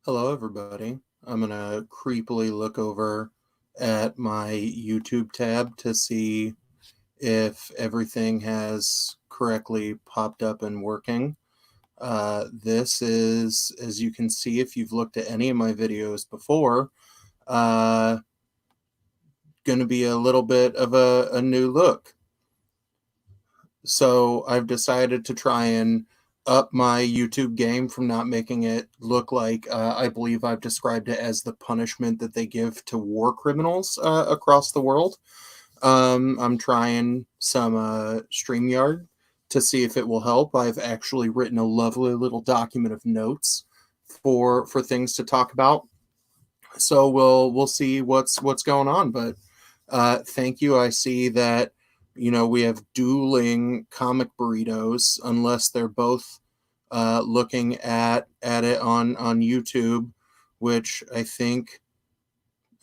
Hello, everybody. I'm going to creepily look over at my YouTube tab to see if everything has correctly popped up and working. This is, as you can see, if you've looked at any of my videos before, uh, going to be a little bit of a new look. So I've decided to try and up my YouTube game from not making it look like I believe I've described it as the punishment that they give to war criminals across the world. I'm trying some StreamYard to see if it will help. I've actually written a lovely little document of notes for things to talk about. So we'll see what's going on. But thank you. I see that we have dueling comic burritos, unless they're both looking at it on YouTube, which I think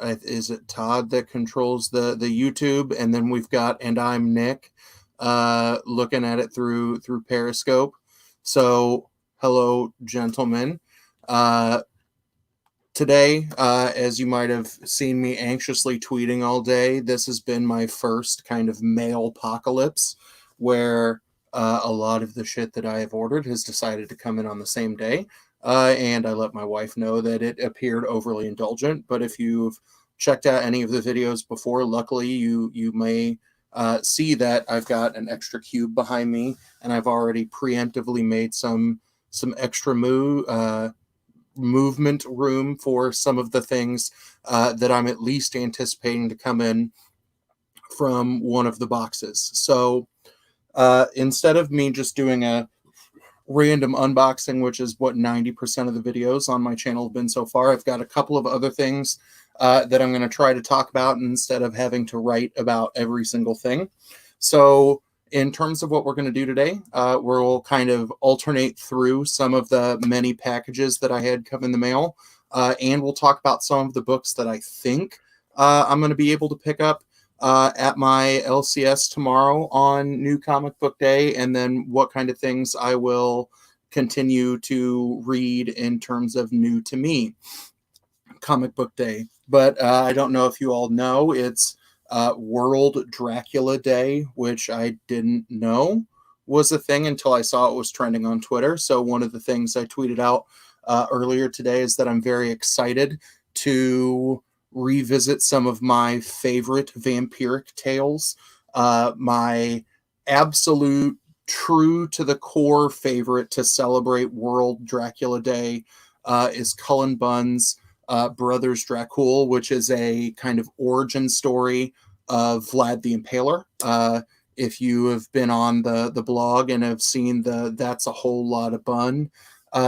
is it Todd that controls the YouTube, and then we've got and I'm Nick looking at it through Periscope. So hello, gentlemen. Today, as you might have seen me anxiously tweeting all day, this has been my first kind of mail apocalypse where a lot of the shit that I have ordered has decided to come in on the same day. And I let my wife know that it appeared overly indulgent. But if you've checked out any of the videos before, luckily you may see that I've got an extra cube behind me, and I've already preemptively made some extra movement room for some of the things that I'm at least anticipating to come in from one of the boxes. So instead of me just doing a random unboxing, which is what 90% of the videos on my channel have been so far, I've got a couple of other things that I'm going to try to talk about instead of having to write about every single thing. So in terms of what we're going to do today, we'll kind of alternate through some of the many packages that I had come in the mail, and we'll talk about some of the books that I think I'm going to be able to pick up at my LCS tomorrow on New Comic Book Day, and then what kind of things I will continue to read in terms of new to me Comic Book Day. But I don't know if you all know, it's World Dracula Day, which I didn't know was a thing until I saw it was trending on Twitter. So one of the things I tweeted out earlier today is that I'm very excited to revisit some of my favorite vampiric tales. My absolute true to the core favorite to celebrate World Dracula Day is Cullen Bunn's Brothers Dracul, which is a kind of origin story of Vlad the Impaler. If you have been on the blog and have seen the That's a Whole Lot of Bun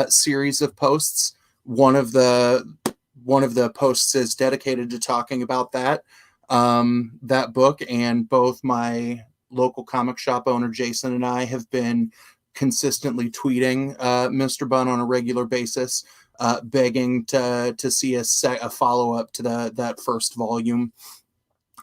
series of posts, one of the posts is dedicated to talking about that book, and both my local comic shop owner Jason and I have been consistently tweeting Mr. Bunn on a regular basis, begging to see a follow up to that first volume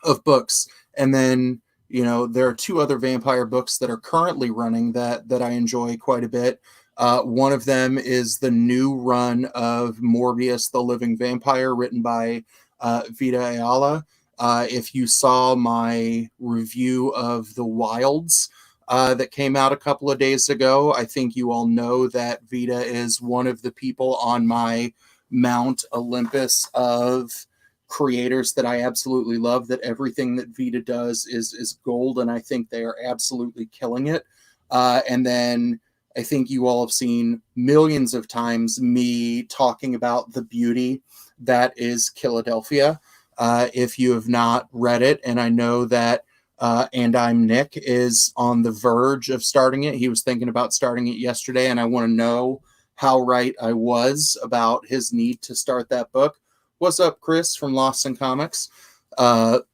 of books. And then there are two other vampire books that are currently running that I enjoy quite a bit. One of them is the new run of Morbius the Living Vampire, written by Vita Ayala. If you saw my review of The Wilds that came out a couple of days ago, I think you all know that Vita is one of the people on my Mount Olympus of creators that I absolutely love, that everything that Vita does is gold, and I think they are absolutely killing it. And then I think you all have seen millions of times me talking about the beauty that is Philadelphia. If you have not read it, and I know that And I'm Nick is on the verge of starting it. He was thinking about starting it yesterday, and I want to know how right I was about his need to start that book. What's up, Chris from Lost in Comics? But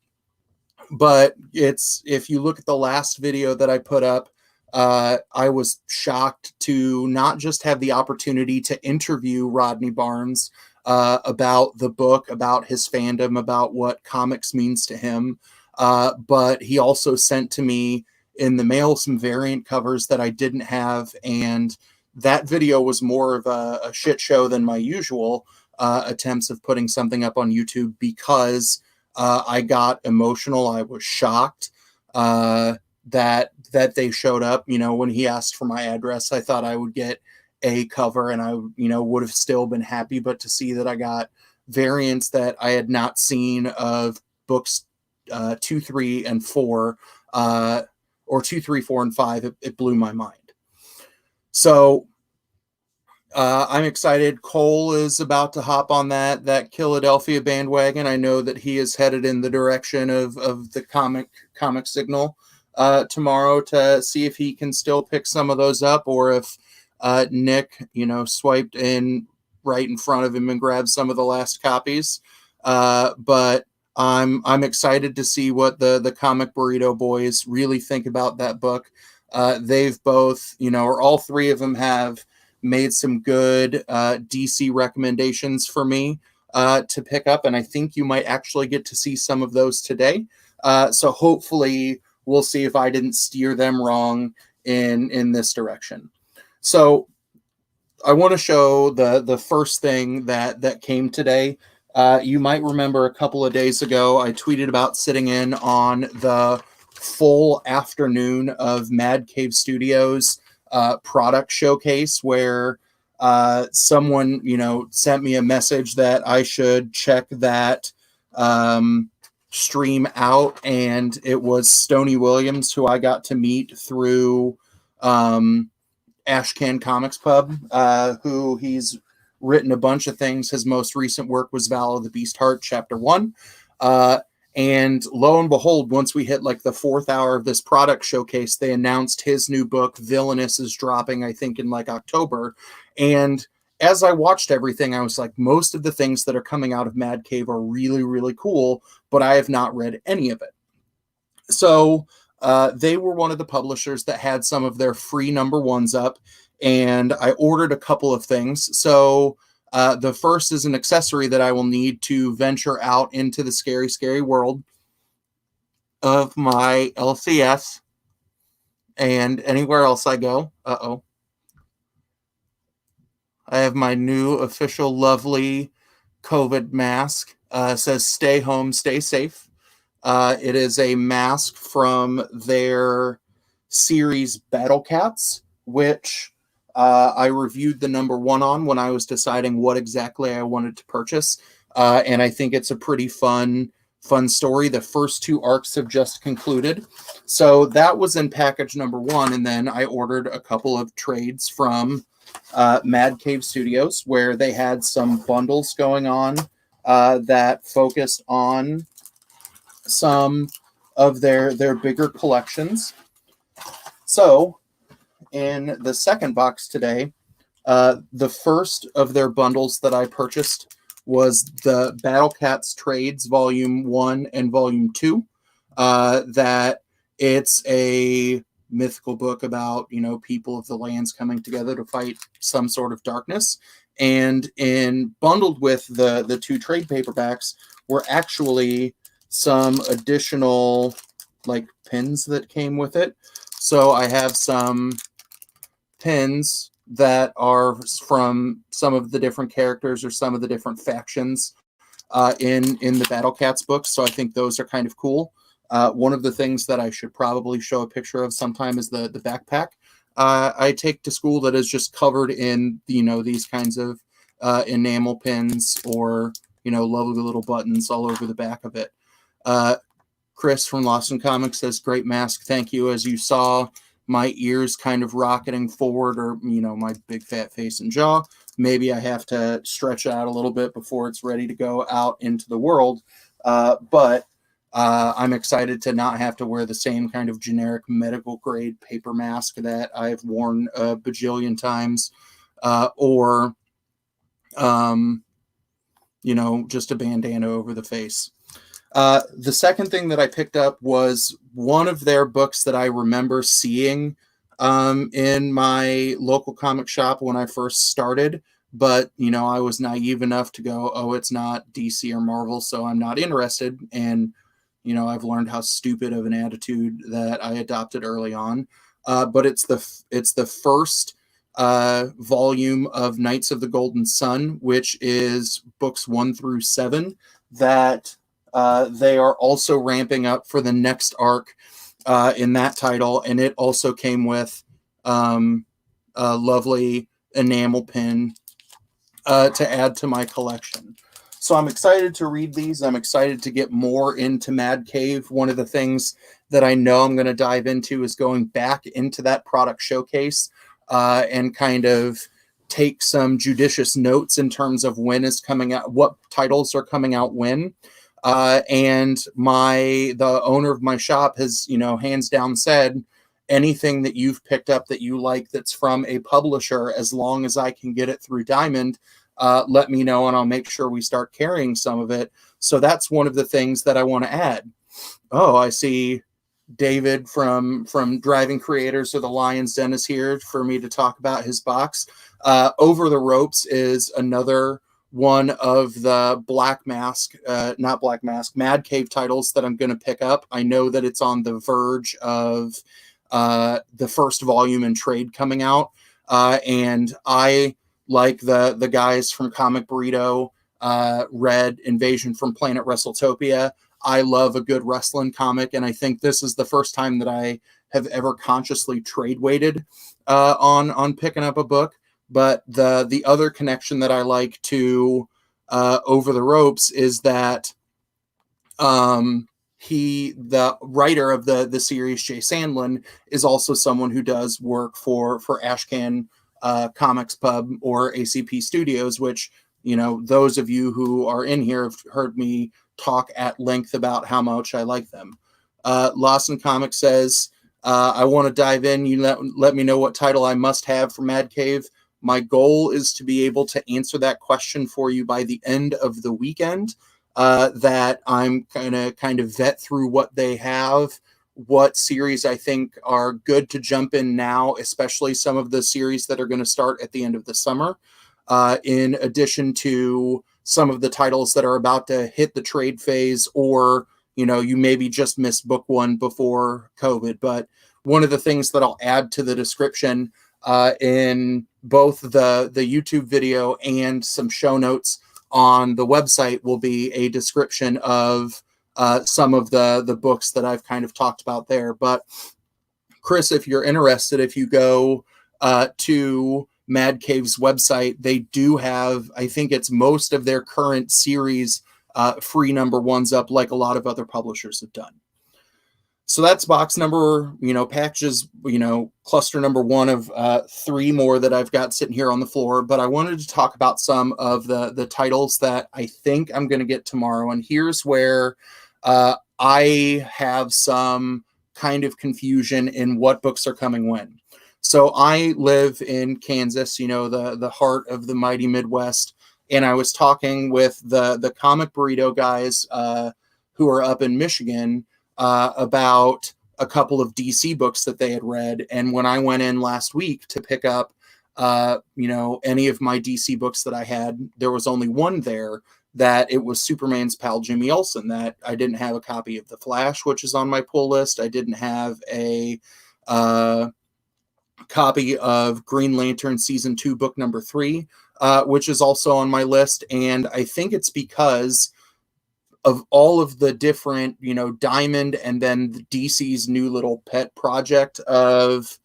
if you look at the last video that I put up, I was shocked to not just have the opportunity to interview Rodney Barnes about the book, about his fandom, about what comics means to him, but he also sent to me in the mail some variant covers that I didn't have, and that video was more of a shit show than my usual. attempts of putting something up on YouTube because I got emotional. I was shocked that they showed up. When he asked for my address, I thought I would get a cover, and I would have still been happy. But to see that I got variants that I had not seen of books 2, 3, and 4, or 2, 3, 4, and 5, it blew my mind. So I'm excited. Cole is about to hop on that Philadelphia bandwagon. I know that he is headed in the direction of the comic signal tomorrow to see if he can still pick some of those up, or if Nick, swiped in right in front of him and grabbed some of the last copies. But I'm excited to see what the Comic Burrito boys really think about that book. They've both, or all three of them have made some good DC recommendations for me to pick up, and I think you might actually get to see some of those today. So hopefully we'll see if I didn't steer them wrong in this direction. So I want to show the first thing that came today. You might remember a couple of days ago, I tweeted about sitting in on the full afternoon of Mad Cave Studios product showcase, where someone sent me a message that I should check that stream out, and it was Stoney Williams, who I got to meet through Ashcan Comics Pub, who he's written a bunch of things. His most recent work was Val of the Beast Heart Chapter 1. And lo and behold, once we hit like the 4th hour of this product showcase, they announced his new book, Villainous, is dropping, I think, in like October. And as I watched everything, I was like, most of the things that are coming out of Mad Cave are really, really cool, but I have not read any of it. So they were one of the publishers that had some of their free #1s up, and I ordered a couple of things. So the first is an accessory that I will need to venture out into the scary, scary world of my LCS and anywhere else I go. Uh-oh. I have my new official lovely COVID mask. Says stay home, stay safe. It is a mask from their series Battle Cats, which I reviewed the #1 on when I was deciding what exactly I wanted to purchase. And I think it's a pretty fun story. The first 2 arcs have just concluded. So that was in package #1. And then I ordered a couple of trades from Mad Cave Studios, where they had some bundles going on that focused on some of their bigger collections. So in the second box today, the first of their bundles that I purchased was the Battle Cats Trades Volume 1 and Volume 2. That it's a mythical book about, people of the lands coming together to fight some sort of darkness. And bundled with the 2 trade paperbacks were actually some additional like pins that came with it. So I have some pins that are from some of the different characters or some of the different factions in the Battle Cats books. So I think those are kind of cool. One of the things that I should probably show a picture of sometime is the backpack I take to school that is just covered in, these kinds of enamel pins or, lovely little buttons all over the back of it. Chris from Lost in Comics says, great mask. Thank you. As you saw, my ears kind of rocketing forward, or, my big fat face and jaw. Maybe I have to stretch out a little bit before it's ready to go out into the world. But I'm excited to not have to wear the same kind of generic medical grade paper mask that I've worn a bajillion times, or, just a bandana over the face. The second thing that I picked up was one of their books that I remember seeing in my local comic shop when I first started. But, I was naive enough to go, oh, it's not DC or Marvel, so I'm not interested. And, I've learned how stupid of an attitude that I adopted early on. But it's the first volume of Knights of the Golden Sun, which is books 1 through 7, that they are also ramping up for the next arc in that title. And it also came with a lovely enamel pin to add to my collection. So I'm excited to read these. I'm excited to get more into Mad Cave. One of the things that I know I'm going to dive into is going back into that product showcase and kind of take some judicious notes in terms of when is coming out, what titles are coming out when. And the owner of my shop has, hands down said, anything that you've picked up that you like that's from a publisher, as long as I can get it through Diamond, let me know and I'll make sure we start carrying some of it. So that's one of the things that I want to add. Oh, I see David from Driving Creators or the Lion's Den is here for me to talk about his box. Over the Ropes is another one of the Mad Cave titles that I'm going to pick up. I know that it's on the verge of the first volume and trade coming out. And I, like the guys from Comic Burrito, read Invasion from Planet WrestleTopia. I love a good wrestling comic, and I think this is the first time that I have ever consciously trade weighted on picking up a book. But the other connection that I like to Over the Ropes is that the writer of the series, Jay Sandlin, is also someone who does work for Ashcan Comics Pub or ACP Studios, which, those of you who are in here have heard me talk at length about how much I like them. Lawson Comics says, I want to dive in. You let me know what title I must have for Mad Cave. My goal is to be able to answer that question for you by the end of the weekend. That I'm gonna kind of vet through what they have, what series I think are good to jump in now, especially some of the series that are going to start at the end of the summer, in addition to some of the titles that are about to hit the trade phase, or, you maybe just missed book one before COVID. But one of the things that I'll add to the description in both the YouTube video and some show notes on the website will be a description of some of the books that I've kind of talked about there. But Chris, if you're interested, if you go to Mad Cave's website, they do have, I think it's most of their current series free number ones up, like a lot of other publishers have done. So that's box number, packages, cluster number one of 3 more that I've got sitting here on the floor. But I wanted to talk about some of the titles that I think I'm going to get tomorrow. And here's where I have some kind of confusion in what books are coming when. So I live in Kansas, the heart of the mighty Midwest. And I was talking with the Comic Burrito guys who are up in Michigan about a couple of DC books that they had read. And when I went in last week to pick up, any of my DC books that I had, there was only one there, that it was Superman's pal, Jimmy Olsen, that I didn't have a copy of The Flash, which is on my pull list. I didn't have a copy of Green Lantern Season 2, Book number 3, which is also on my list. And I think it's because of all of the different, Diamond and then the DC's new little pet project of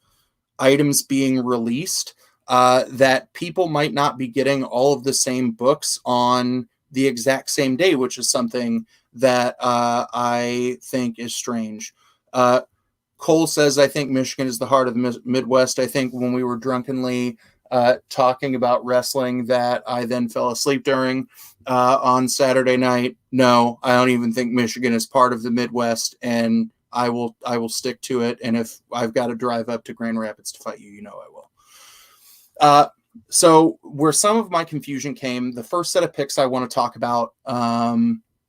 items being released, that people might not be getting all of the same books on the exact same day, which is something that I think is strange. Cole says, I think Michigan is the heart of the Midwest. I think when we were drunkenly talking about wrestling that I then fell asleep during on Saturday night. No, I don't even think Michigan is part of the Midwest, and I will stick to it. And if I've got to drive up to Grand Rapids to fight you, I will. So where some of my confusion came, the first set of picks I want to talk about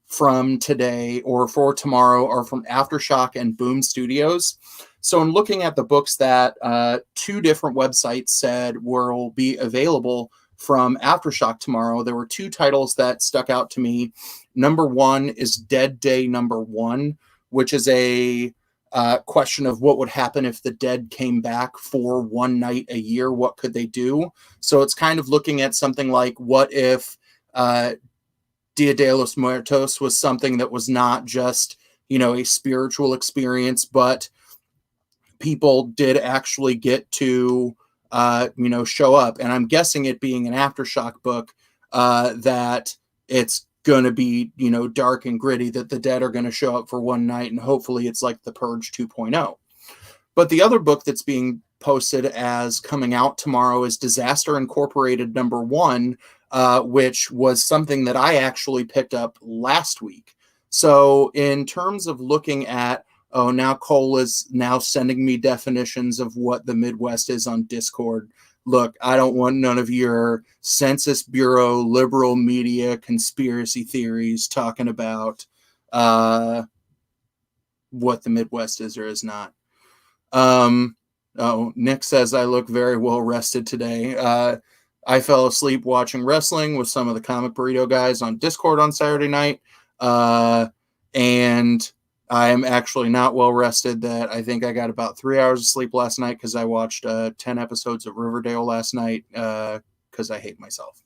from today or for tomorrow are from Aftershock and Boom Studios. So in looking at the books that 2 different websites said will be available from Aftershock tomorrow, there were 2 titles that stuck out to me. Number 1 is Dead Day number 1, which is a question of what would happen if the dead came back for one night a year. What could they do? So it's kind of looking at something like, what if Dia de los Muertos was something that was not just, a spiritual experience, but people did actually get to, show up. And I'm guessing it being an Aftershock book, that it's going to be, dark and gritty, that the dead are going to show up for one night, and hopefully it's like The Purge 2.0. But the other book that's being posted as coming out tomorrow is Disaster Incorporated #1, which was something that I actually picked up last week. So in terms of looking at, now Cole is now sending me definitions of what the Midwest is on Discord. Look, I don't want none of your Census Bureau, liberal media, conspiracy theories talking about what the Midwest is or is not. Nick says I look very well rested today. I fell asleep watching wrestling with some of the Comic Burrito guys on Discord on Saturday night. And I'm actually not well rested. That I think I got about 3 hours of sleep last night because I watched 10 episodes of Riverdale last night because I hate myself.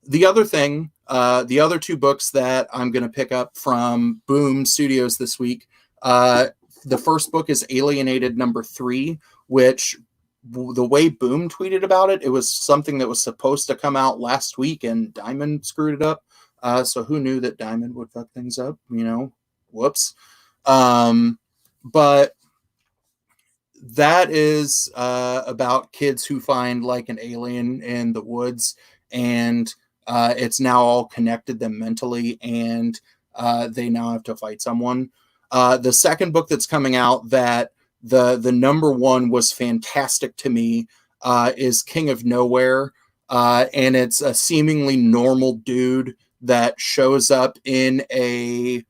The other thing, the other two books that I'm going to pick up from Boom Studios this week, the first book is Alienated #3, which the way Boom tweeted about it, it was something that was supposed to come out last week and Diamond screwed it up. So who knew that Diamond would fuck things up, whoops. But that is about kids who find like an alien in the woods, and it's now all connected them mentally, and they now have to fight someone. The second book that's coming out that the #1 was fantastic to me is King of Nowhere. And it's a seemingly normal dude that shows up in a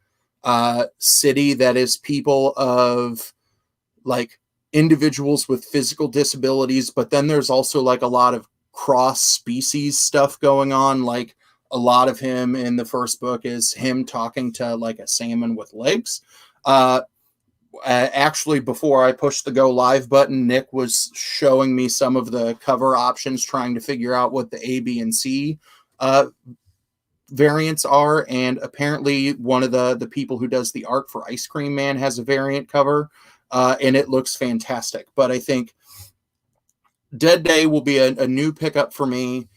city that is people of like individuals with physical disabilities, but then there's also like a lot of cross species stuff going on. Like a lot of him in the first book is him talking to like a salmon with legs. Actually, before I pushed the go live button, Nick was showing me some of the cover options, trying to figure out what the A, B, and C variants are. And apparently one of the people who does the art for Ice Cream Man has a variant cover, and it looks fantastic. But I think Dead Day will be a new pickup for me.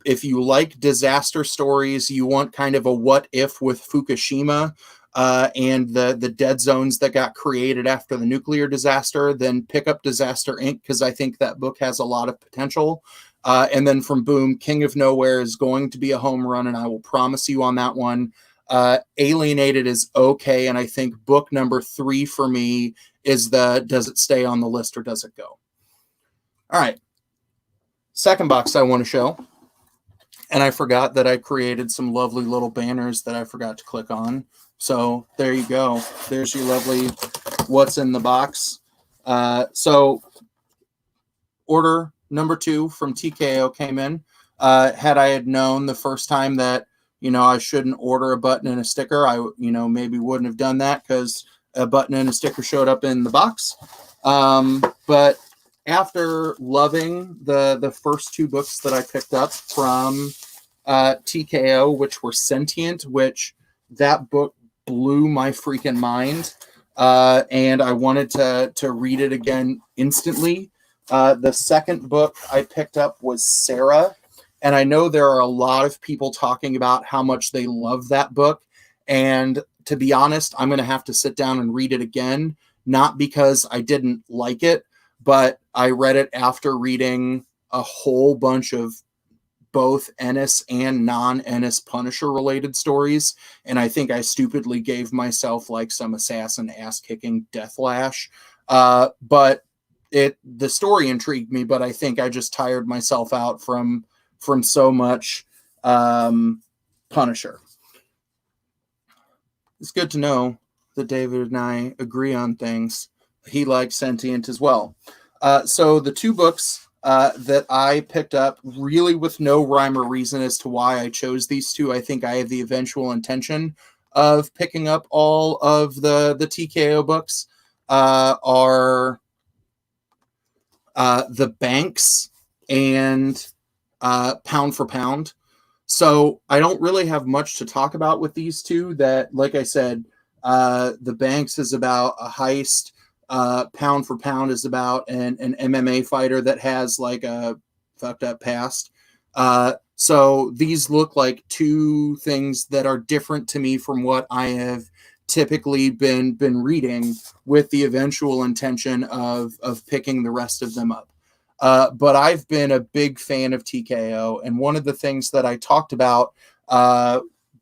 If you like disaster stories, you want kind of a what if with Fukushima, and the dead zones that got created after the nuclear disaster, then pick up Disaster Inc. because I think that book has a lot of potential. And then from Boom, King of Nowhere is going to be a home run, and I will promise you on that one. Alienated is okay, and I think book #3 for me is does it stay on the list or does it go? All right. Second box I want to show, and I forgot that I created some lovely little banners that I forgot to click on. So there you go. There's your lovely what's in the box. So order #2 from TKO came in. Had I had known the first time that, I shouldn't order a button and a sticker, I, maybe wouldn't have done that because a button and a sticker showed up in the box. But after loving the first two books that I picked up from TKO, which were Sentient, which that book blew my freaking mind, and I wanted to read it again instantly. The second book I picked up was Sarah, and I know there are a lot of people talking about how much they love that book, and to be honest, I'm going to have to sit down and read it again, not because I didn't like it, but I read it after reading a whole bunch of both Ennis and non-Ennis Punisher related stories, and I think I stupidly gave myself like some assassin ass-kicking death lash. But the story intrigued me, but I think I just tired myself out from so much Punisher. It's good to know that David and I agree on things. He likes Sentient as well. So the two books that I picked up, really with no rhyme or reason as to why I chose these two, I think I have the eventual intention of picking up all of the TKO books are the Banks and Pound for Pound. So I don't really have much to talk about with these two. That, like I said, the Banks is about a heist. Pound for Pound is about an MMA fighter that has like a fucked up past. So these look like two things that are different to me from what I have typically been reading, with the eventual intention of picking the rest of them up. But I've been a big fan of TKO, and one of the things that I talked about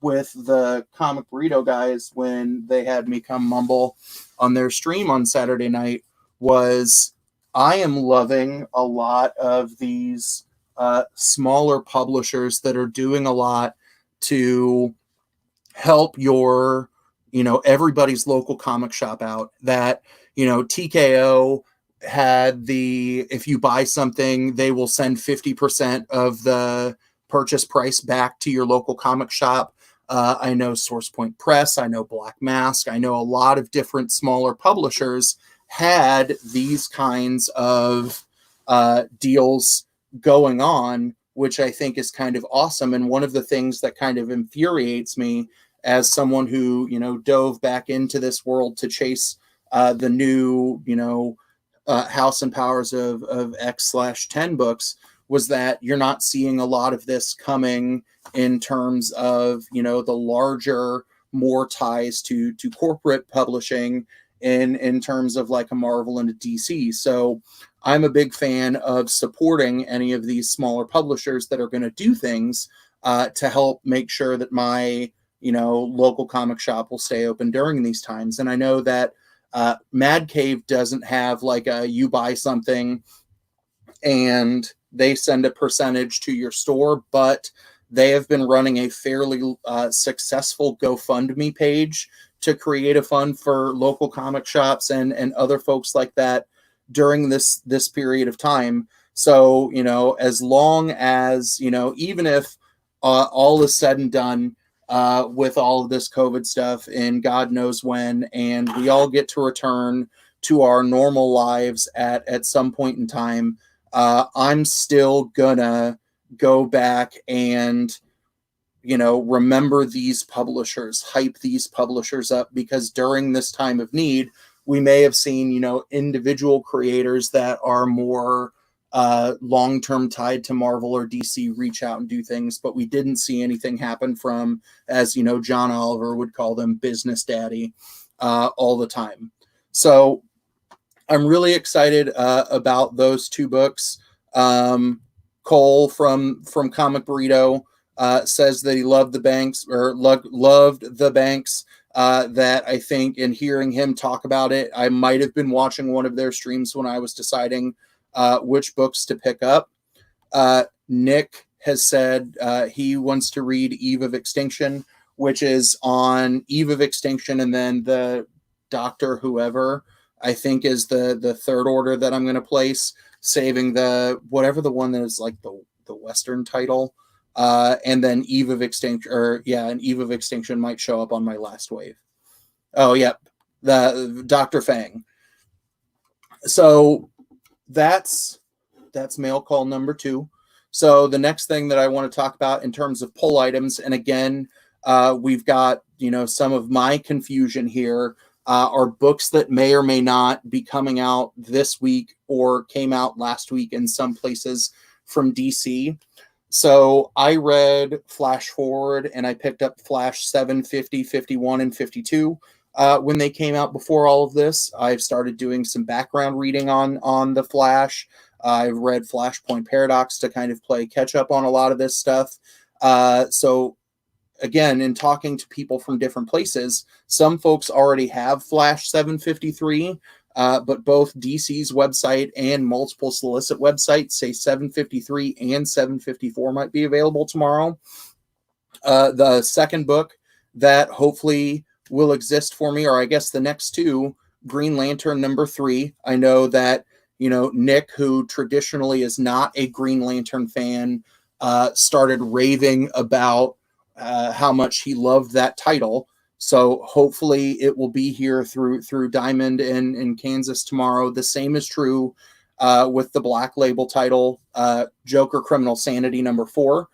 with the Comic Burrito guys when they had me come mumble on their stream on Saturday night was I am loving a lot of these smaller publishers that are doing a lot to help your, everybody's local comic shop out. That, TKO had if you buy something, they will send 50% of the purchase price back to your local comic shop. I know Source Point Press, I know Black Mask, I know a lot of different smaller publishers had these kinds of deals going on, which I think is kind of awesome. And one of the things that kind of infuriates me as someone who, dove back into this world to chase the new, House and Powers of X/10 books, was that you're not seeing a lot of this coming in terms of, the larger, more ties to corporate publishing in terms of like a Marvel and a DC. So I'm a big fan of supporting any of these smaller publishers that are going to do things to help make sure that my, local comic shop will stay open during these times. And I know that Mad Cave doesn't have like you buy something and they send a percentage to your store, but they have been running a fairly successful GoFundMe page to create a fund for local comic shops and other folks like that during this period of time. So, as long as, even if all is said and done with all of this COVID stuff and God knows when, and we all get to return to our normal lives at some point in time, I'm still gonna go back and, remember these publishers, hype these publishers up, because during this time of need, we may have seen, individual creators that are more long-term tied to Marvel or DC reach out and do things, but we didn't see anything happen from, as John Oliver would call them, business daddy all the time. So I'm really excited about those two books. Cole from Comic Burrito says that he loved the Banks, or loved the Banks. That I think, in hearing him talk about it, I might have been watching one of their streams when I was deciding which books to pick up. Nick has said he wants to read Eve of Extinction, which is on Eve of Extinction, and then the Doctor Whoever, I think, is the third order that I'm going to place, saving the whatever the one that is like the Western title. And then Eve of Extinction, and Eve of Extinction might show up on my last wave. Oh, yep. The Dr. Fang. So that's mail call number 2. So the next thing that I want to talk about in terms of pull items, and again, we've got, some of my confusion here, are books that may or may not be coming out this week or came out last week in some places from DC. So I read Flash Forward, and I picked up Flash 7, 50, 51, and 52 when they came out before all of this. I've started doing some background reading on the Flash. I've read Flashpoint Paradox to kind of play catch up on a lot of this stuff. So again, in talking to people from different places, some folks already have Flash 753, but both DC's website and multiple solicit websites say 753 and 754 might be available tomorrow. The second book that hopefully will exist for me, or I guess the next two, Green Lantern number 3. I know that, Nick, who traditionally is not a Green Lantern fan, started raving about how much he loved that title. So hopefully it will be here through Diamond in Kansas tomorrow. The same is true with the Black Label title, Joker Criminal Sanity #4.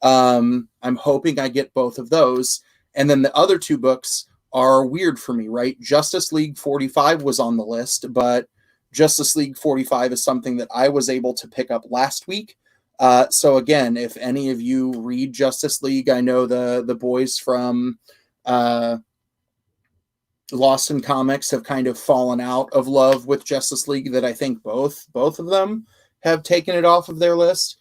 I'm hoping I get both of those. And then the other two books are weird for me, right? Justice League 45 was on the list, but Justice League 45 is something that I was able to pick up last week. So again, if any of you read Justice League, I know the boys from Lost in Comics have kind of fallen out of love with Justice League, that I think both of them have taken it off of their list.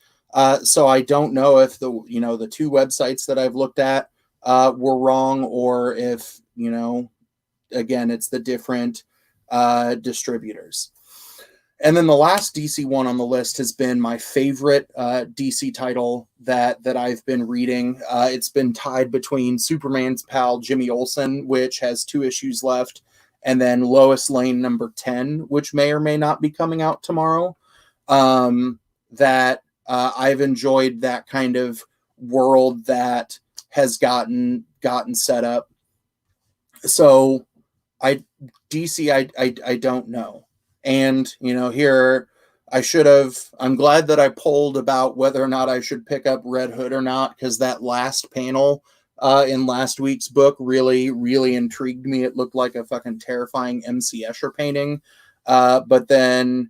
So I don't know if the two websites that I've looked at were wrong, or if, again, it's the different distributors. And then the last DC one on the list has been my favorite DC title that I've been reading. It's been tied between Superman's pal Jimmy Olsen, which has 2 issues left, and then Lois Lane #10, which may or may not be coming out tomorrow. That I've enjoyed that kind of world that has gotten set up. So DC, I don't know. And, here I'm glad that I polled about whether or not I should pick up Red Hood or not, because that last panel in last week's book really, really intrigued me. It looked like a fucking terrifying MC Escher painting. But then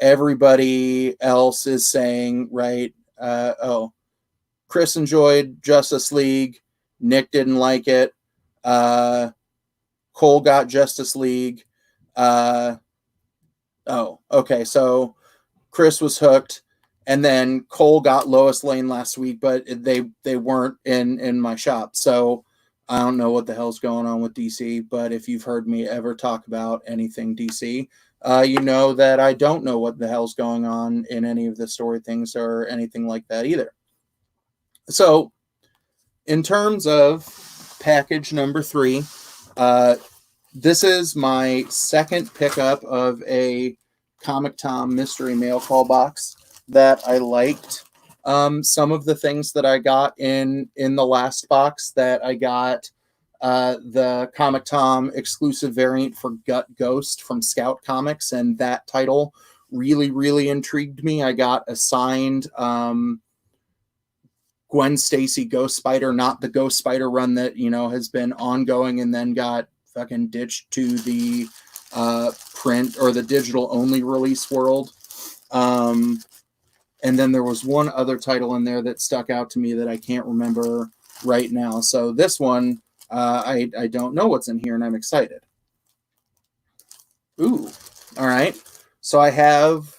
everybody else is saying, right, Chris enjoyed Justice League. Nick didn't like it. Cole got Justice League. Okay, so Chris was hooked, and then Cole got Lois Lane last week, but they weren't in my shop. So I don't know what the hell's going on with DC, but if you've heard me ever talk about anything DC, you know that I don't know what the hell's going on in any of the story things or anything like that either. So in terms of package number 3, this is my second pickup of a Comic Tom mystery mail call box that I liked. Some of the things that I got in the last box, that I got the Comic Tom exclusive variant for Gut Ghost from Scout Comics, and that title really, really intrigued me. I got a signed Gwen Stacy Ghost Spider, not the Ghost Spider run that has been ongoing and then got fucking ditched to the print or the digital only release world. And then there was one other title in there that stuck out to me that I can't remember right now. So this one, I don't know what's in here, and I'm excited. Ooh, all right. So I have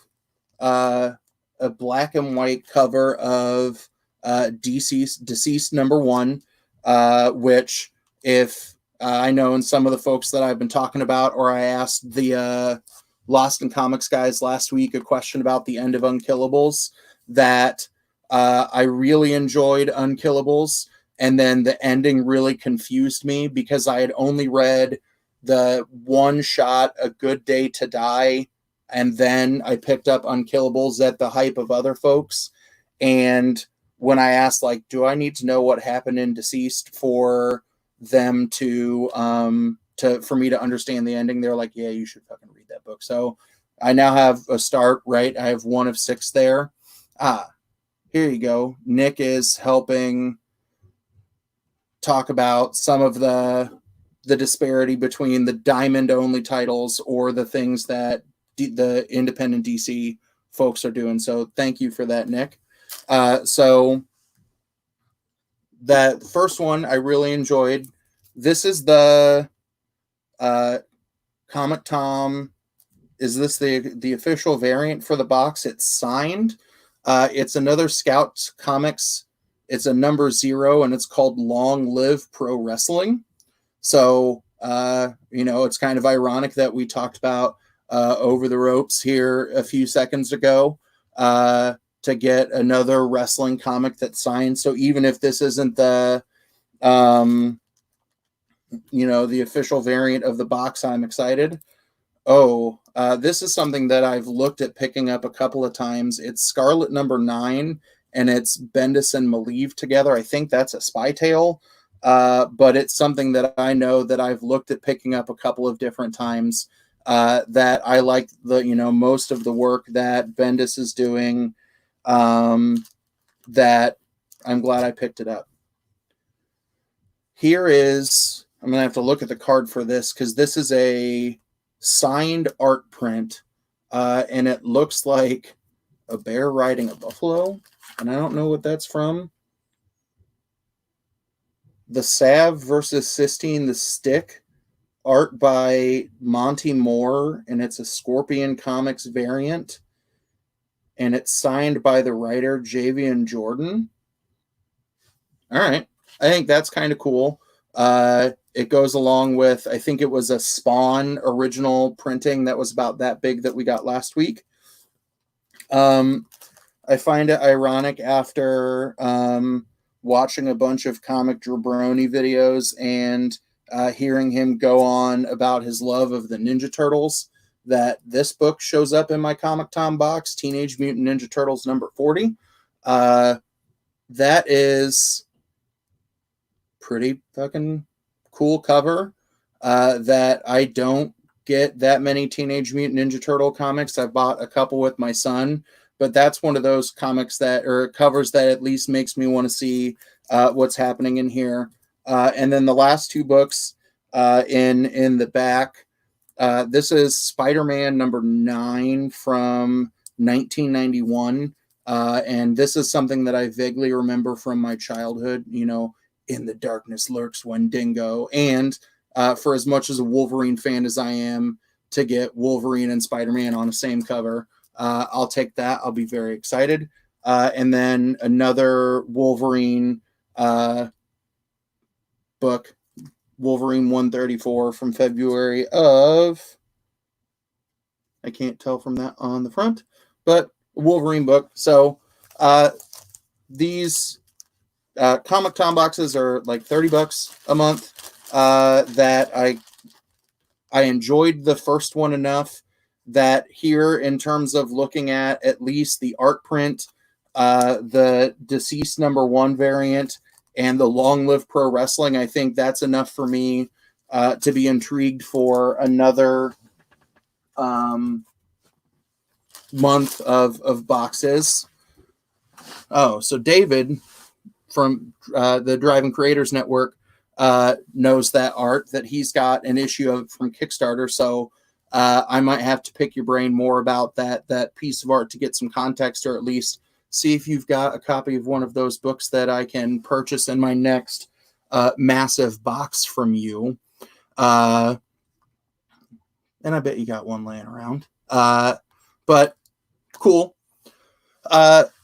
a black and white cover of Deceased #1, which, if I know in some of the folks that I've been talking about, or I asked the Lost in Comics guys last week a question about the end of Unkillables, that I really enjoyed Unkillables, and then the ending really confused me because I had only read the one shot, A Good Day to Die, and then I picked up Unkillables at the hype of other folks. And when I asked, like, do I need to know what happened in Deceased for them to for me to understand the ending, they're like, yeah, you should fucking read that book. So I now have a start, right? I have 1 of 6 there. Here you go. Nick is helping talk about some of the disparity between the Diamond only titles or the things that the independent DC folks are doing. So thank you for that, Nick. So that first one I really enjoyed. This is the Comic Tom. Is this the official variant for the box? It's signed. It's another Scout Comics. It's a #0, and it's called Long Live Pro Wrestling. So, it's kind of ironic that we talked about Over the Ropes here a few seconds ago, to get another wrestling comic that's signed. So even if this isn't the official variant of the box, I'm excited. This is something that I've looked at picking up a couple of times. It's Scarlet #9, and it's Bendis and Malieve together. I think that's a Spy Tale. but it's something that I know that I've looked at picking up a couple of different times. That I like most of the work that Bendis is doing. That I'm glad I picked it up. Here is, I'm going to have to look at the card for this because this is a signed art print, and it looks like a bear riding a buffalo, and I don't know what that's from. The Salve versus Sistine the Stick, art by Monty Moore, and it's a Scorpion Comics variant, and it's signed by the writer Javian Jordan. All right. I think that's kind of cool. It goes along with, I think it was a Spawn original printing that was about that big that we got last week. I find it ironic after watching a bunch of Comic Jabroni videos and hearing him go on about his love of the Ninja Turtles, that this book shows up in my Comic Tom box, Teenage Mutant Ninja Turtles number 40. That is pretty fucking cool cover. That I don't get that many Teenage Mutant Ninja Turtle comics. I've bought a couple with my son, but that's one of those comics that, or covers that at least makes me want to see what's happening in here. And then the last two books in the back. This is Spider-Man number 9 from 1991. And this is something that I vaguely remember from my childhood, In the Darkness Lurks One Dingo. And for as much as a Wolverine fan as I am, to get Wolverine and Spider-Man on the same cover, I'll take that. I'll be very excited. And then another Wolverine book, Wolverine 134 from February of, I can't tell from that on the front, but Wolverine book. So these Comic Tom boxes are like $30 a month. That I enjoyed the first one enough that here, in terms of looking at least the art print, the Deceased number 1 variant, and the Long Live Pro Wrestling, I think that's enough for me to be intrigued for another month of boxes. Oh, so David from the Driving Creators Network knows that art, that he's got an issue of from Kickstarter. So I might have to pick your brain more about that piece of art to get some context, or at least see if you've got a copy of one of those books that I can purchase in my next massive box from you. And I bet you got one laying around. But cool.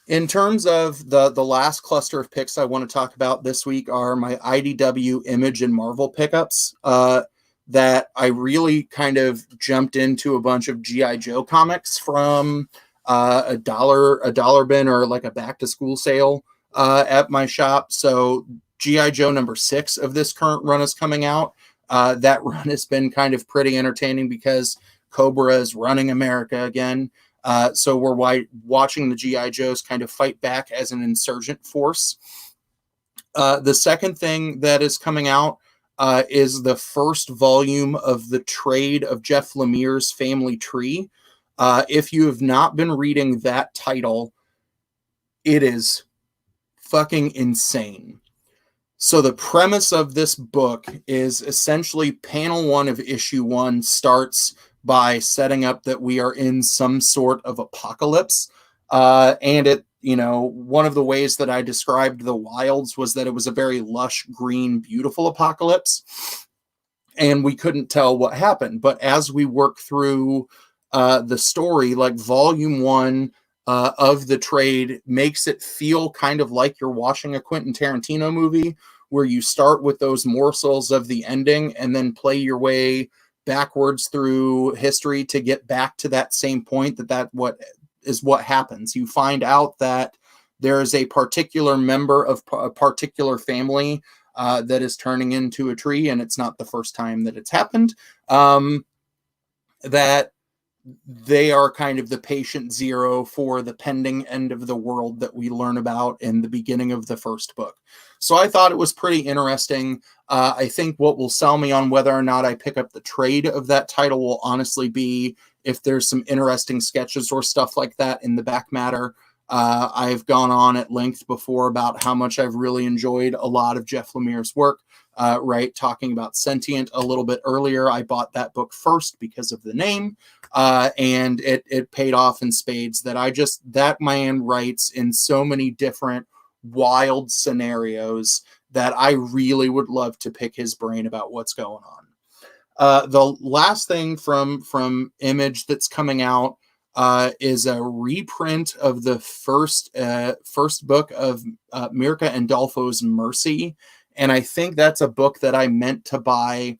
In terms of the last cluster of picks I want to talk about this week are my IDW Image and Marvel pickups that I really kind of jumped into a bunch of G.I. Joe comics from a dollar bin, or like a back to school sale at my shop. So G.I. Joe number 6 of this current run is coming out. That run has been kind of pretty entertaining because Cobra is running America again. So we're watching the G.I. Joes kind of fight back as an insurgent force. The second thing that is coming out is the first volume of the trade of Jeff Lemire's Family Tree. If you have not been reading that title, it is fucking insane. So the premise of this book is essentially panel 1 of issue 1 starts by setting up that we are in some sort of apocalypse. And it, one of the ways that I described the wilds was that it was a very lush, green, beautiful apocalypse. And we couldn't tell what happened. But as we work through the story, like volume 1 of the trade makes it feel kind of like you're watching a Quentin Tarantino movie, where you start with those morsels of the ending and then play your way backwards through history to get back to that same point. That what happens. You find out that there is a particular member of a particular family that is turning into a tree, and it's not the first time that it's happened. That they are kind of the patient zero for the pending end of the world that we learn about in the beginning of the first book. So I thought it was pretty interesting. I think what will sell me on whether or not I pick up the trade of that title will honestly be if there's some interesting sketches or stuff like that in the back matter. I've gone on at length before about how much I've really enjoyed a lot of Jeff Lemire's work, right? Talking about Sentient a little bit earlier. I bought that book first because of the name, and it paid off in spades. That man writes in so many different wild scenarios that I really would love to pick his brain about what's going on. The last thing from Image that's coming out is a reprint of the first book of Mirka Andolfo's Mercy. And I think that's a book that I meant to buy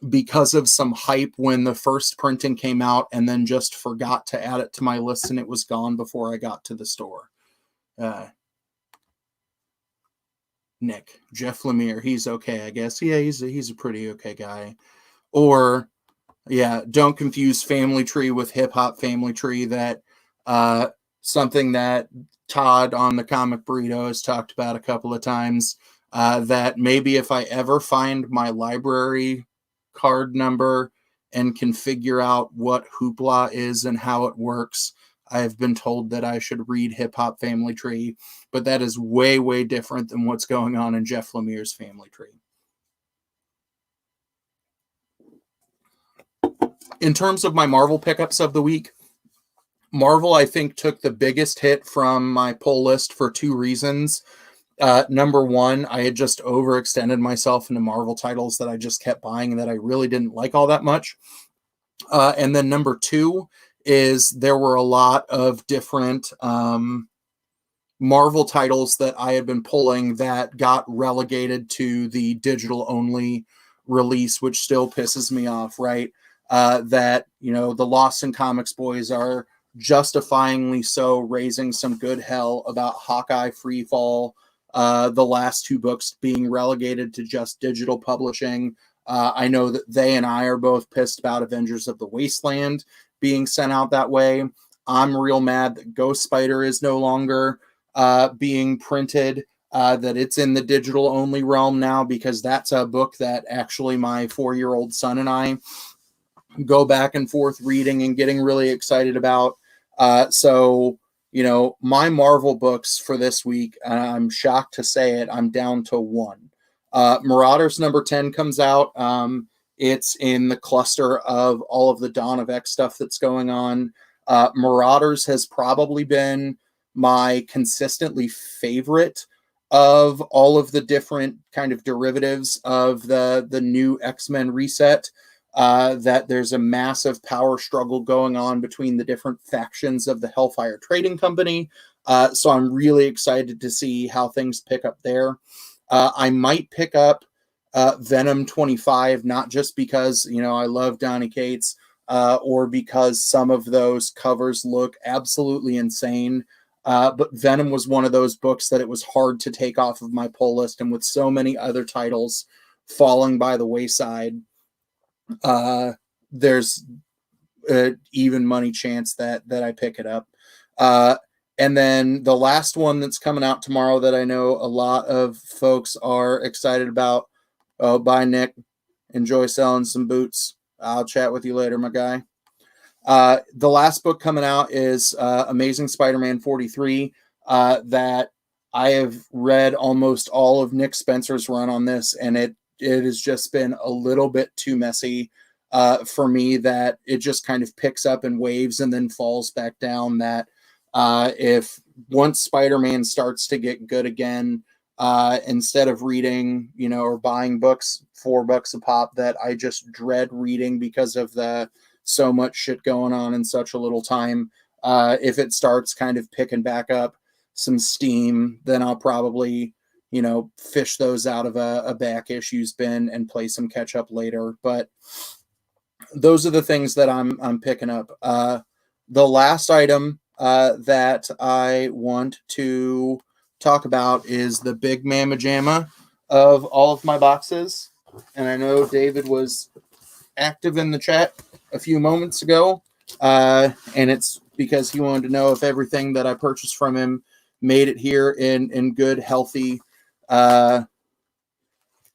because of some hype when the first printing came out, and then just forgot to add it to my list, and it was gone before I got to the store. Nick, Jeff Lemire, he's okay, I guess. Yeah, he's a pretty okay guy. Or, yeah, don't confuse Family Tree with Hip Hop Family Tree. That something that Todd on the Comic Burrito has talked about a couple of times. That maybe if I ever find my library card number and can figure out what Hoopla is and how it works, I have been told that I should read Hip Hop Family Tree, but that is way, way different than what's going on in Jeff Lemire's Family Tree. In terms of my Marvel pickups of the week, Marvel, I think, took the biggest hit from my pull list for two reasons. Number one, I had just overextended myself into Marvel titles that I just kept buying and that I really didn't like all that much. And then number two is there were a lot of different Marvel titles that I had been pulling that got relegated to the digital only release, which still pisses me off, right? That, you know, the Lost in Comics boys are justifyingly so raising some good hell about Hawkeye Freefall, the last two books being relegated to just digital publishing. I know that they and I are both pissed about Avengers of the Wasteland being sent out that way. I'm real mad that Ghost Spider is no longer being printed, that it's in the digital only realm now, because that's a book that actually my 4-year-old son and I go back and forth reading and getting really excited about. So, you know, my Marvel books for this week, I'm shocked to say it, I'm down to one. Marauders number 10 comes out. It's in the cluster of all of the Dawn of X stuff that's going on. Marauders has probably been my consistently favorite of all of the different kind of derivatives of the new X-Men reset. That there's a massive power struggle going on between the different factions of the Hellfire Trading Company. So I'm really excited to see how things pick up there. I might pick up Venom 25, not just because, you know, I love Donny Cates, or because some of those covers look absolutely insane. But Venom was one of those books that it was hard to take off of my pull list, and with so many other titles falling by the wayside, there's an even money chance that I pick it up. And then the last one that's coming out tomorrow that I know a lot of folks are excited about. Oh, bye, Nick. Enjoy selling some boots. I'll chat with you later, my guy. The last book coming out is Amazing Spider-Man 43, that I have read almost all of Nick Spencer's run on this, and it has just been a little bit too messy for me, that it just kind of picks up in waves and then falls back down. That if once Spider-Man starts to get good again, instead of reading, you know, or buying books $4 a pop that I just dread reading because of the so much shit going on in such a little time, if it starts kind of picking back up some steam, then I'll probably, you know, fish those out of a back issues bin and play some catch up later. But those are the things that I'm picking up. The last item that I want to talk about is the big mamma jamma of all of my boxes. And I know David was active in the chat a few moments ago. And it's because he wanted to know if everything that I purchased from him made it here in good, healthy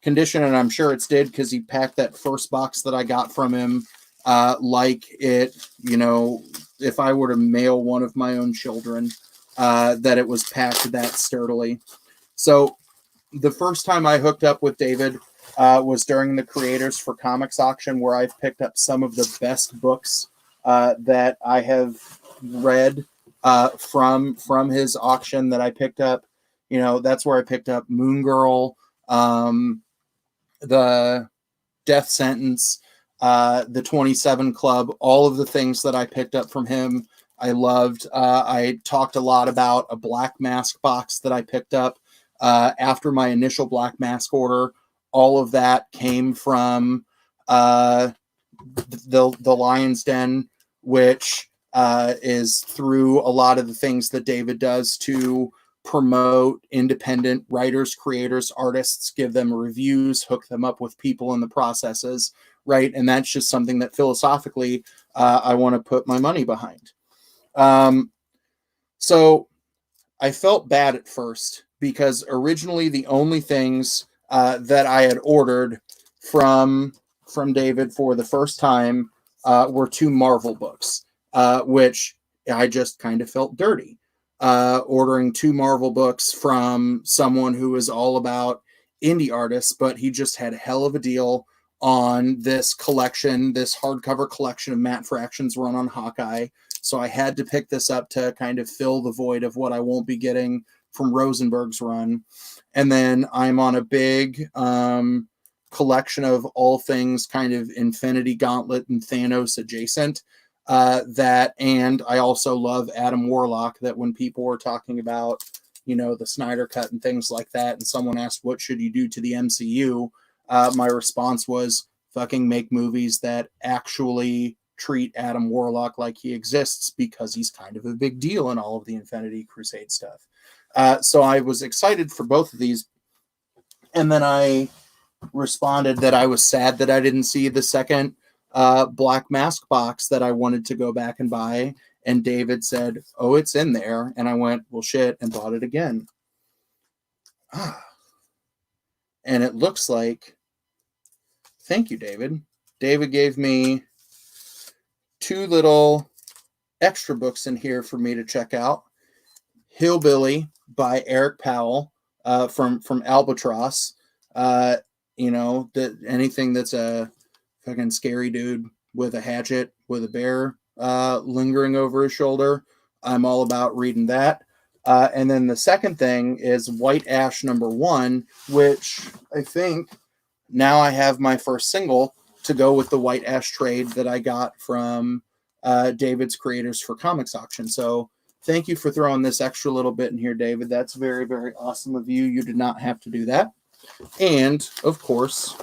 condition, and I'm sure it's did, because he packed that first box that I got from him like it, if I were to mail one of my own children, that it was packed that sturdily. So the first time I hooked up with David was during the Creators for Comics auction, where I've picked up some of the best books that I have read from his auction that I picked up. That's where I picked up Moon Girl, the Death Sentence, the 27 Club, all of the things that I picked up from him, I loved. I talked a lot about a Black Mask box that I picked up after my initial Black Mask order. All of that came from the Lion's Den, which is through a lot of the things that David does to promote independent writers, creators, artists, give them reviews, hook them up with people in the processes, right? And that's just something that philosophically I want to put my money behind. So I felt bad at first, because originally the only things that I had ordered from David for the first time were 2 Marvel books, which I just kind of felt dirty. Ordering 2 Marvel books from someone who is all about indie artists, but he just had a hell of a deal on this collection, this hardcover collection of Matt Fraction's run on Hawkeye. So I had to pick this up to kind of fill the void of what I won't be getting from Rosenberg's run. And then I'm on a big collection of all things kind of Infinity Gauntlet and Thanos adjacent. And I also love Adam Warlock, that when people were talking about, the Snyder Cut and things like that, and someone asked, what should you do to the MCU? My response was, fucking make movies that actually treat Adam Warlock like he exists, because he's kind of a big deal in all of the Infinity Crusade stuff. So I was excited for both of these. And then I responded that I was sad that I didn't see the second Black Mask box that I wanted to go back and buy. And David said, oh, it's in there. And I went, well, shit, and bought it again. And it looks like, thank you, David. David gave me 2 little extra books in here for me to check out. Hillbilly by Eric Powell from Albatross. Anything that's a fucking scary dude with a hatchet with a bear lingering over his shoulder, I'm all about reading that. And then the second thing is White Ash #1, which I think now I have my first single to go with the White Ash trade that I got from David's Creators for Comics auction. So thank you for throwing this extra little bit in here, David. That's very, very awesome of you. You did not have to do that. And, of course,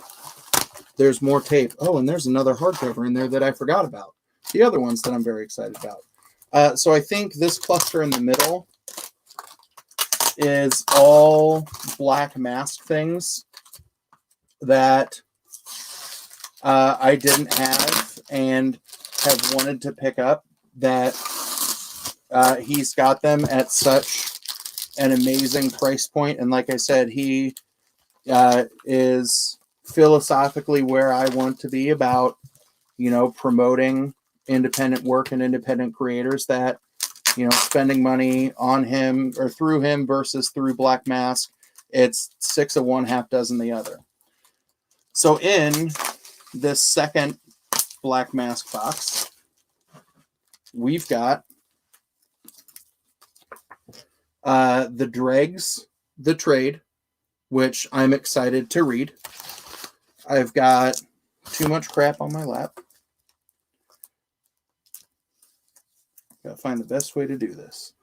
there's more tape. Oh, and there's another hardcover in there that I forgot about. The other ones that I'm very excited about. So I think this cluster in the middle is all Black Mask things that I didn't have and have wanted to pick up, that he's got them at such an amazing price point. And like I said, he is philosophically where I want to be about, promoting independent work and independent creators, that, spending money on him or through him versus through Black Mask, it's 6 of one, half dozen the other. So in this second Black Mask box, we've got the Dregs, the trade, which I'm excited to read. I've got too much crap on my lap. Gotta find the best way to do this.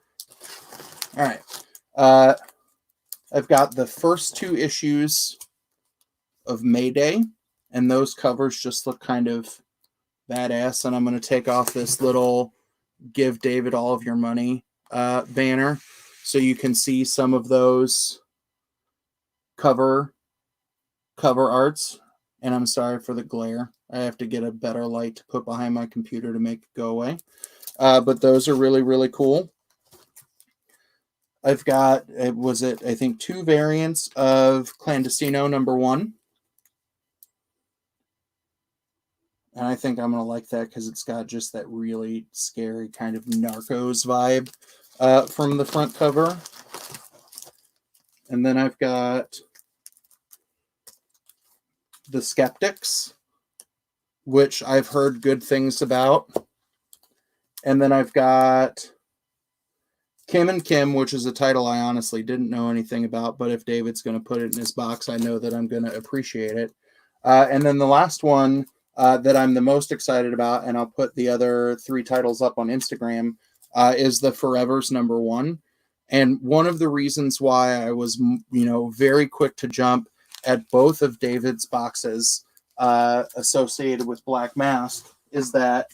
All right. I've got the first 2 issues of Mayday, and those covers just look kind of badass. And I'm going to take off this little "Give David All of Your Money" banner, so you can see some of those cover arts. And I'm sorry for the glare. I have to get a better light to put behind my computer to make it go away. But those are really, really cool. I've got, I think, 2 variants of Clandestino #1. And I think I'm going to like that because it's got just that really scary kind of Narcos vibe from the front cover. And then I've got The Skeptics, which I've heard good things about. And then I've got Kim and Kim, which is a title I honestly didn't know anything about, but if David's going to put it in his box, I know that I'm going to appreciate it. And then the last one that I'm the most excited about, and I'll put the other 3 titles up on Instagram, is the Forever's #1. And one of the reasons why I was, very quick to jump at both of David's boxes associated with Black Mask is that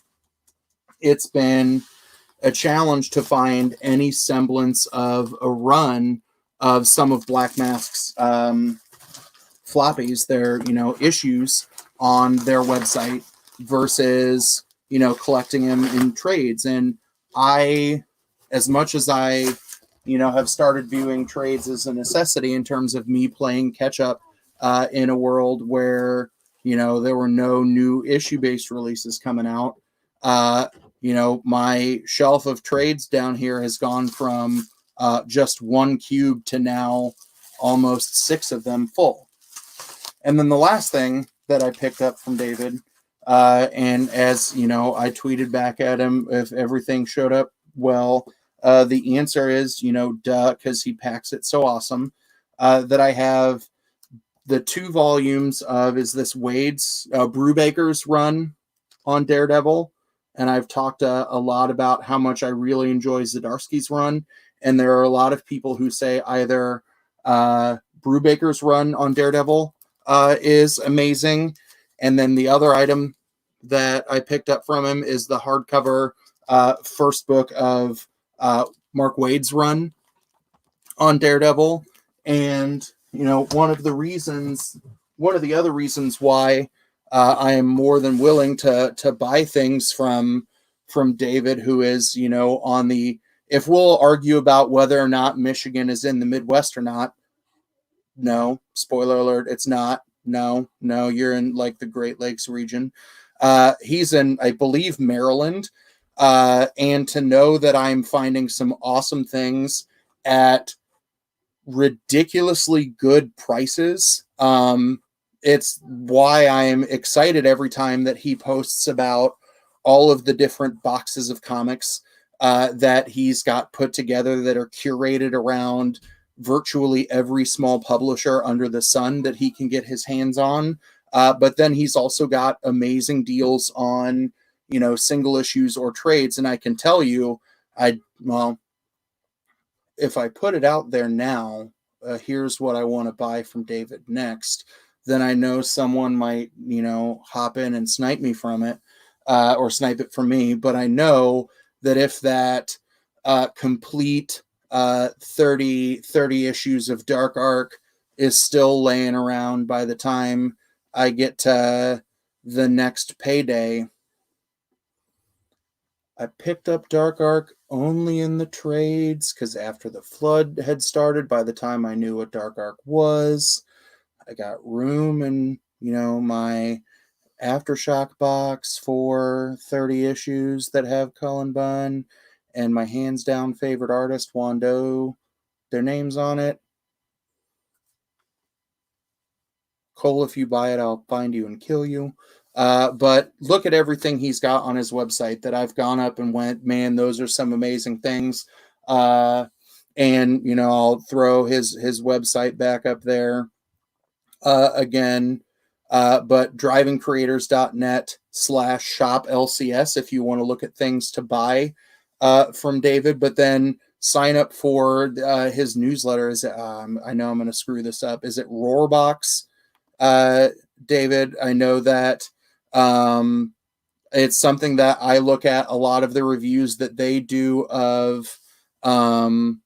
it's been a challenge to find any semblance of a run of some of Black Mask's floppies, their issues on their website versus collecting them in trades. And I, as much as I have started viewing trades as a necessity in terms of me playing catch up in a world where there were no new issue-based releases coming out, my shelf of trades down here has gone from just 1 cube to now almost 6 of them full. And then the last thing that I picked up from David, and as I tweeted back at him if everything showed up well, the answer is, duh, because he packs it so awesome, that I have the 2 volumes of, is this Wade's Brubaker's run on Daredevil. And I've talked a lot about how much I really enjoy Zdarsky's run. And there are a lot of people who say either Brubaker's run on Daredevil is amazing. And then the other item that I picked up from him is the hardcover first book of Mark Waid's run on Daredevil. And, one of the other reasons why I am more than willing to buy things from David, who is, on the, if we'll argue about whether or not Michigan is in the Midwest or not, no, spoiler alert, it's not. No, you're in like the Great Lakes region. He's in, I believe, Maryland. And to know that I'm finding some awesome things at ridiculously good prices, it's why I'm excited every time that he posts about all of the different boxes of comics that he's got put together that are curated around virtually every small publisher under the sun that he can get his hands on. But then he's also got amazing deals on, single issues or trades. And I can tell you, if I put it out there now, here's what I want to buy from David next, then I know someone might, hop in and snipe me from it, or snipe it from me. But I know that if that complete 30 issues of Dark Arc is still laying around by the time I get to the next payday, I picked up Dark Arc only in the trades because after the flood had started, by the time I knew what Dark Arc was, I got room in, my Aftershock box for 30 issues that have Cullen Bunn and my hands down favorite artist, Wando, their names on it. Cole, if you buy it, I'll find you and kill you. But look at everything he's got on his website that I've gone up and went, man, those are some amazing things. And, I'll throw his website back up there again. But drivingcreators.net/shop LCS if you want to look at things to buy from David. But then sign up for his newsletter. Is it, I know I'm going to screw this up. Is it Roarbox? David, I know that it's something that I look at a lot of the reviews that they do of the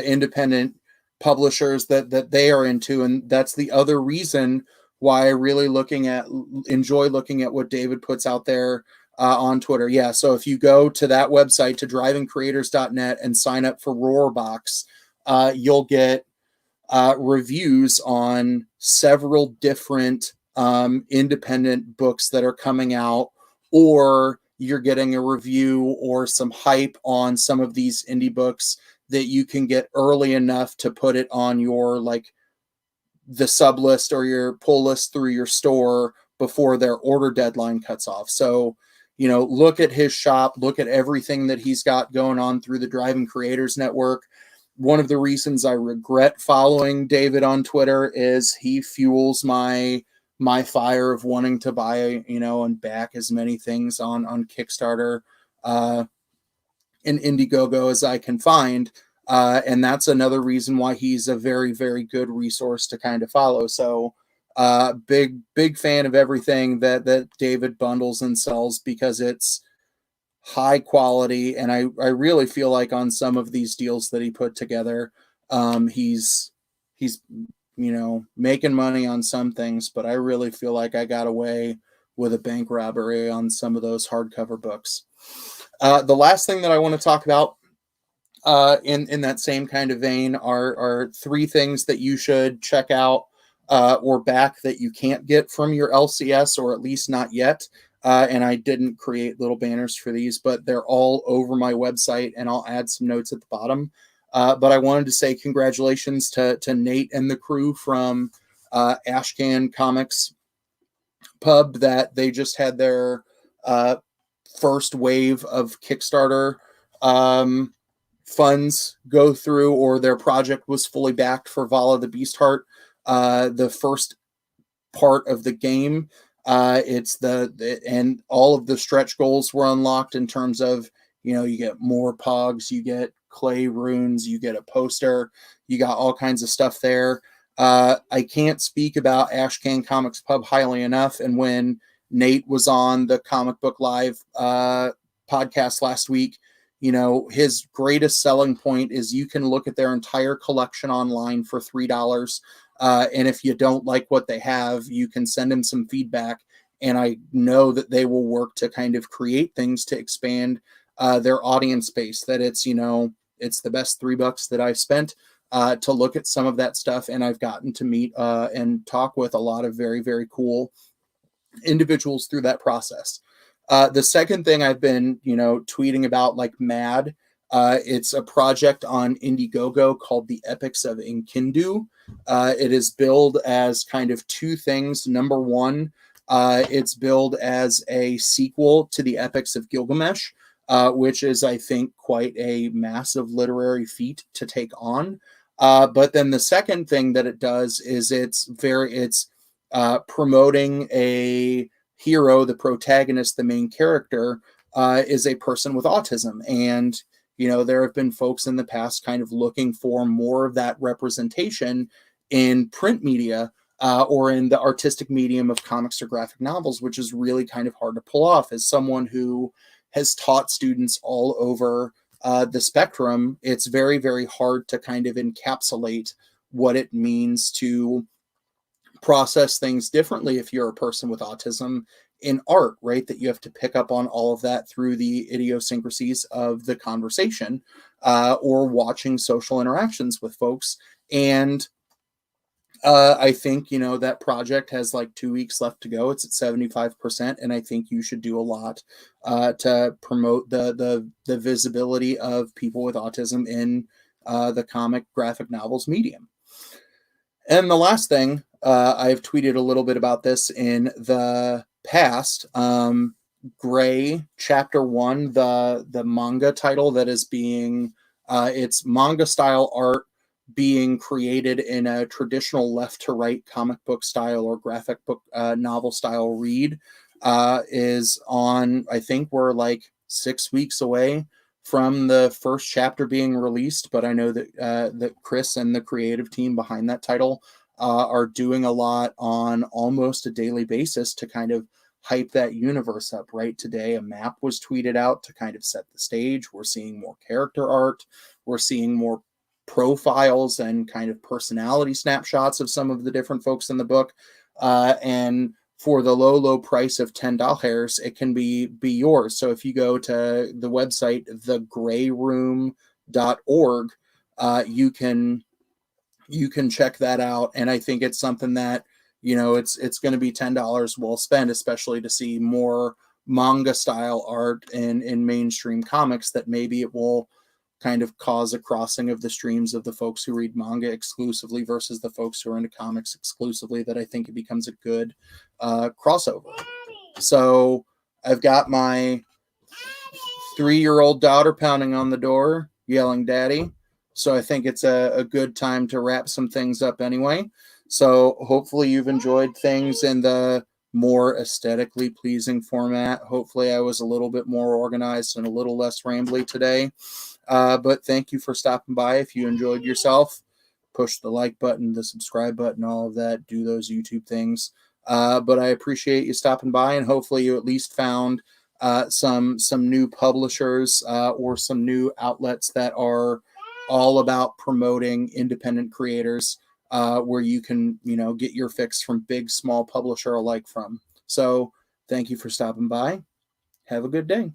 independent publishers that they are into, and that's the other reason why I really enjoy looking at what David puts out there on Twitter. Yeah, so if you go to that website, to drivingcreators.net, and sign up for Roarbox, you'll get reviews on several different independent books that are coming out, or you're getting a review or some hype on some of these indie books that you can get early enough to put it on your, like, the sub list or your pull list through your store before their order deadline cuts off. So, look at his shop, look at everything that he's got going on through the Driving Creators Network. One of the reasons I regret following David on Twitter is he fuels my fire of wanting to buy, and back as many things on Kickstarter and Indiegogo as I can find. And that's another reason why he's a very, very good resource to kind of follow. So big fan of everything that David bundles and sells, because it's high quality. And I really feel like on some of these deals that he put together, he's making money on some things, but I really feel like I got away with a bank robbery on some of those hardcover books. The last thing that I want to talk about in that same kind of vein are three things that you should check out or back that you can't get from your LCS, or at least not yet. And I didn't create little banners for these, but they're all over my website, and I'll add some notes at the bottom. But I wanted to say congratulations to Nate and the crew from Ashcan Comics Pub, that they just had their first wave of Kickstarter funds go through, or their project was fully backed for Vala the Beastheart, the first part of the game. It's and all of the stretch goals were unlocked in terms of, you get more pogs, you get clay runes, you get a poster, you got all kinds of stuff there. I can't speak about Ashcan Comics Pub highly enough. And when Nate was on the Comic Book Live podcast last week, his greatest selling point is you can look at their entire collection online for $3. And if you don't like what they have, you can send him some feedback. And I know that they will work to kind of create things to expand their audience base, that it's the best $3 that I've spent to look at some of that stuff. And I've gotten to meet and talk with a lot of very, very cool individuals through that process. The second thing I've been, tweeting about like mad, it's a project on Indiegogo called The Epics of Enkidu. It is billed as kind of two things. Number one, it's billed as a sequel to The Epics of Gilgamesh, which is, I think, quite a massive literary feat to take on. But then the second thing that it does is it's promoting a hero. The protagonist, the main character, is a person with autism. And, there have been folks in the past kind of looking for more of that representation in print media or in the artistic medium of comics or graphic novels, which is really kind of hard to pull off. As someone who has taught students all over the spectrum, it's very, very hard to kind of encapsulate what it means to process things differently if you're a person with autism in art, right? That you have to pick up on all of that through the idiosyncrasies of the conversation or watching social interactions with folks. And I think, that project has like 2 weeks left to go. It's at 75%. And I think you should do a lot to promote the visibility of people with autism in the comic graphic novels medium. And the last thing, I've tweeted a little bit about this in the past. Gray Chapter 1, the manga title that is being, it's manga style art being created in a traditional left to right comic book style or graphic book novel style read, is on, I think we're like 6 weeks away from the first chapter being released. But I know that Chris and the creative team behind that title are doing a lot on almost a daily basis to kind of hype that universe up. Right today, a map was tweeted out to kind of set the stage. We're seeing more character art. We're seeing more profiles and kind of personality snapshots of some of the different folks in the book. and for the low price of $10, it can be yours. So if you go to the website thegrayroom.org, you can check that out. And I think it's something that, it's going to be $10 well spent, especially to see more manga style art in mainstream comics, that maybe it will kind of cause a crossing of the streams of the folks who read manga exclusively versus the folks who are into comics exclusively, that I think it becomes a good crossover. So I've got my 3-year-old daughter pounding on the door, yelling "Daddy." So I think it's a good time to wrap some things up anyway. So hopefully you've enjoyed things in the more aesthetically pleasing format. Hopefully I was a little bit more organized and a little less rambly today. But thank you for stopping by. If you enjoyed yourself, push the like button, the subscribe button, all of that. Do those YouTube things. But I appreciate you stopping by, and hopefully you at least found some new publishers or some new outlets that are all about promoting independent creators, where you can get your fix from big, small publisher alike from. So thank you for stopping by. Have a good day.